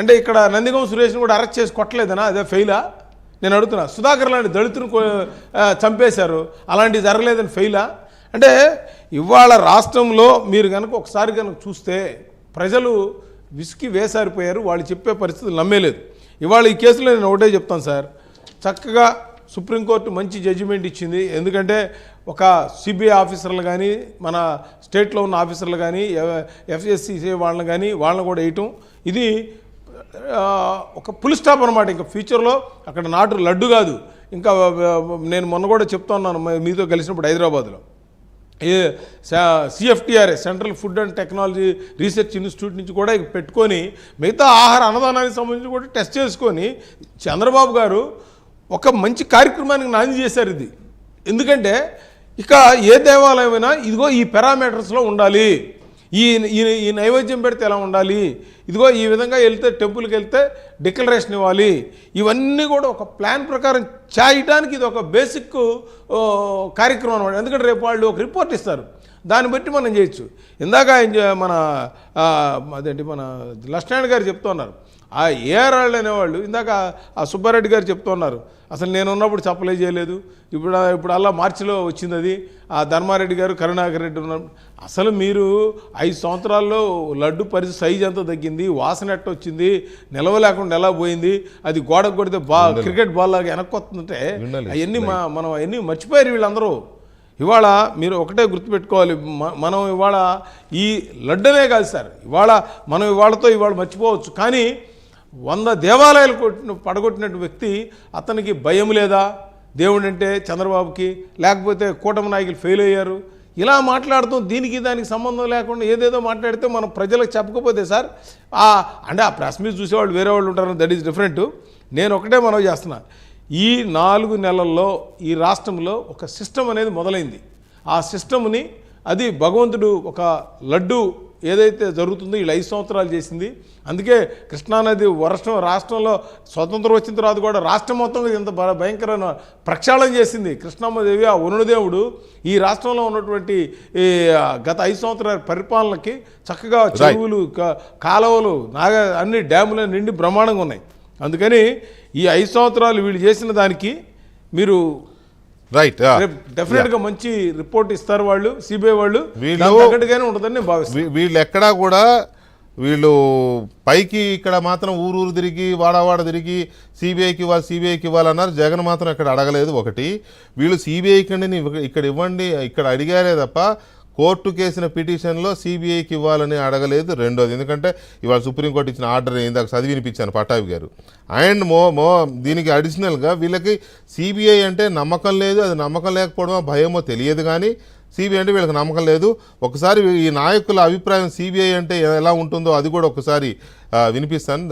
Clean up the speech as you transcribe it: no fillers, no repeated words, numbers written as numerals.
అంటే ఇక్కడ నందిగం సురేష్ని కూడా అరెస్ట్ చేసి కొట్టలేదనా? అదే ఫెయిలా? నేను అడుగుతున్నా. సుధాకర్ లాంటి దళితులు చంపేశారు, అలాంటివి జరగలేదని ఫెయిలా? అంటే ఇవాళ రాష్ట్రంలో మీరు కనుక ఒకసారి కనుక చూస్తే ప్రజలు విసికి వేసారిపోయారు, వాళ్ళు చెప్పే పరిస్థితులు నమ్మేలేదు. ఇవాళ ఈ కేసులో నేను ఒకటే చెప్తాను సార్, చక్కగా సుప్రీంకోర్టు మంచి జడ్జిమెంట్ ఇచ్చింది. ఎందుకంటే ఒక సిబిఐ ఆఫీసర్లు కానీ, మన స్టేట్లో ఉన్న ఆఫీసర్లు కానీ, ఎఫ్ఎస్సిసి వాళ్ళని కానీ వాళ్ళని కూడా వేయటం, ఇది ఒక ఫుల్ స్టాప్ అనమాట. ఇంకా ఫ్యూచర్లో అక్కడ నాటు లడ్డు కాదు. ఇంకా నేను మొన్న కూడా చెప్తా ఉన్నాను మీతో కలిసినప్పుడు హైదరాబాద్లో, CFTRI central food and technology research institute నుంచి కూడా పెట్టుకొని మిగతా ఆహార అన్నదానానికి సంబంధించి కూడా టెస్ట్ చేసుకొని చంద్రబాబు గారు ఒక మంచి కార్యక్రమానికి నాంది చేశారు ఇది. ఎందుకంటే ఇక ఏ దేవాలయమైనా ఇదిగో ఈ పారామీటర్స్లో ఉండాలి, ఈ నైవేద్యం పెడితే ఎలా ఉండాలి, ఇదిగో ఈ విధంగా వెళ్తే టెంపుల్కి వెళ్తే డిక్లరేషన్ ఇవ్వాలి, ఇవన్నీ కూడా ఒక ప్లాన్ ప్రకారం చేయడానికి ఇది ఒక బేసిక్ కార్యక్రమం అనమాట. ఎందుకంటే రేపు వాళ్ళు ఒక రిపోర్ట్ ఇస్తారు, దాన్ని బట్టి మనం చేయొచ్చు. ఇందాక మన అదేంటి మన లక్ష్మణ్ గారు చెప్తున్నారు, ఆ ఏఆర్ఆళ్ళు అనేవాళ్ళు ఇందాక ఆ సుబ్బారెడ్డి గారు చెప్తున్నారు, అసలు నేను ఉన్నప్పుడు సప్లై చేయలేదు, ఇప్పుడు అలా మార్చిలో వచ్చింది అది. ఆ ధర్మారెడ్డి గారు, కరుణాకర్ రెడ్డి ఉన్నారు. అసలు మీరు 5 సంవత్సరాల్లో లడ్డు పరిస్థితి సైజ్ ఎంత తగ్గింది, వాసన ఎట్ట వచ్చింది, నిలవ లేకుండా ఎలా పోయింది, అది గోడకు కొడితే క్రికెట్ బాల్ లాగా వెనక్కి వస్తుంటే అవన్నీ మనం అవన్నీ మర్చిపోయారు వీళ్ళందరూ. ఇవాళ మీరు ఒకటే గుర్తుపెట్టుకోవాలి, మనం ఇవాళ ఈ లడ్డనే కాదు సార్, ఇవాళ మనం ఇవాళతో ఇవాళ మర్చిపోవచ్చు, కానీ 100 దేవాలయాలు పడగొట్టినట్టు వ్యక్తి, అతనికి భయం లేదా దేవుడు అంటే చంద్రబాబుకి, లేకపోతే కూటమి నాయకులు ఫెయిల్ అయ్యారు, ఇలా మాట్లాడుతాం. దీనికి దానికి సంబంధం లేకుండా ఏదేదో మాట్లాడితే మనం ప్రజలకు చెప్పకపోతే సార్, అంటే ఆ ప్రెస్ మీట్ చూసేవాళ్ళు వేరే వాళ్ళు ఉంటారు, దట్ ఈస్ డిఫరెంట్. నేను ఒకటే మనవి చేస్తున్నా, ఈ 4 నెలల్లో ఈ రాష్ట్రంలో ఒక సిస్టమ్ అనేది మొదలైంది. ఆ సిస్టమ్ని అది భగవంతుడు ఒక లడ్డు ఏదైతే జరుగుతుందో వీళ్ళు 5 సంవత్సరాలు చేసింది. అందుకే కృష్ణానది వర్షం రాష్ట్రంలో స్వతంత్రం వచ్చిన తర్వాత కూడా రాష్ట్రం మొత్తం ఇంత భయంకరమైన ప్రక్షాళన చేసింది కృష్ణమ్మదేవి. ఆ వరుణదేవుడు ఈ రాష్ట్రంలో ఉన్నటువంటి గత 5 సంవత్సరాల పరిపాలనకి చక్కగా చెరువులు, కాలువలు, అన్ని డ్యాములు నిండి బ్రహ్మాండంగా ఉన్నాయి. అందుకని ఈ 5 సంవత్సరాలు వీళ్ళు చేసిన దానికి మీరు రైట్ డెఫినెట్గా మంచి రిపోర్ట్ ఇస్తారు వాళ్ళు, సిబిఐ వాళ్ళు, తగ్గట్టుగానే ఉంటుందని నేను భావిస్తాను. వీళ్ళు ఎక్కడా కూడా వీళ్ళు పైకి ఇక్కడ మాత్రం ఊరూరు తిరిగి వాడవాడ తిరిగి సిబిఐకి ఇవ్వాలన్నారు. జగన్ మాత్రం ఇక్కడ అడగలేదు. ఒకటి, వీళ్ళు సిబిఐకి ఇక్కడ ఇవ్వండి ఇక్కడ అడిగారే తప్ప కోర్టు కేసిన పిటిషన్లో సిబిఐకి ఇవ్వాలని అడగలేదు. రెండోది, ఎందుకంటే ఇవాళ సుప్రీంకోర్టు ఇచ్చిన ఆర్డర్ ఇందాక చదివినిపించాను పటాభి గారు. అండ్ దీనికి అడిషనల్గా వీళ్ళకి సిబిఐ అంటే నమ్మకం లేదు. అది నమ్మకం లేకపోవడమో భయమో తెలియదు, కానీ సిబిఐ అంటే వీళ్ళకి నమ్మకం లేదు. ఒకసారి ఈ నాయకుల అభిప్రాయం సిబిఐ అంటే ఎలా ఉంటుందో అది కూడా ఒకసారి వినిపిస్తాను.